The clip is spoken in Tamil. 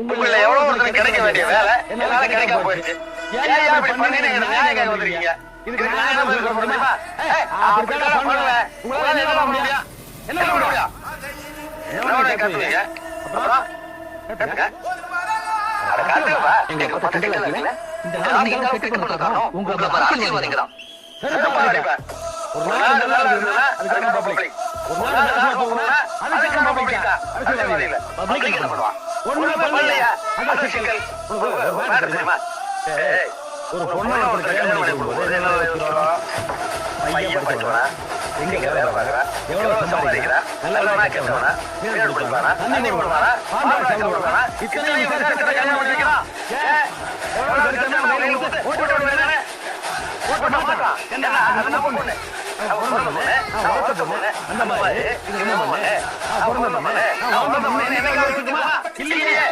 உங்கள எவ்வளவு ஒருத்தருக்கு கிடைக்க வேண்டிய வேலை என்னால கிடைக்காம போயிடுச்சு. ஏன் இப்படி பண்ணீங்க? நியாயம் கேட்க வந்திருக்கீங்க. இதுக்கு நியாயம் இருக்க முடியுமா? அப்படிதான் பண்ணுவேன். உங்களால என்ன பண்ண முடியும்? என்ன பண்ண முடியும்? என்ன கத்துவீங்க? அப்புறம் கத்துங்க. அட கத்துவா. எங்க பக்கத்துல இருக்கீங்க. இந்த நாளைக்கு கெட்டு போறதுக்கு உங்களை அரசியல்வாதிங்க தான். சத்தமா அடிப்பேன். ஒரு நாள் நல்லா இருக்குன்னா அதுக்கான பப்ளிக். ஒரு நாள் நல்லா போகுனா அதுக்கான பப்ளிக். அரசியல்வாதி இல்ல. பப்ளிக் என்ன பண்ணுவான்? ஒண்ணுமே பண்ணலையா? அதான் சிக்கல். ஒரு தெரியுமா? ஏய், ஒரு பொண்ணை ஒரு கல்யாணம் பண்ணி கொடுக்கும்போது என்ன யோசிக்கிறோம்? பையன் படிச்சவனா? எங்க வேலை பார்க்கறா? எவ்வளவு சம்பாதிக்கிறா? நல்லவனா கெட்டவனா? வீடு கொடுப்பானா? தண்ணி கொடுப்பானா? பால் சாப்பிடுவானா? இத்தனை விசாரிச்சுட்டு கல்யாணம் பண்ணி வைக்கிறான். ஏன்? எவ்வளவு கல்யாணம் பண்ணி கொடுத்து ஓட்டு போட வேண்டானே? ஓட்டு மாட்டான். என்ன அந்த பொண்ணு? பிறந்த பொண்ணு அந்த மாதிரி இது என்ன பொண்ணு? பிறந்த பொண்ணு என்ன யோசிக்குமா? இல்லையே.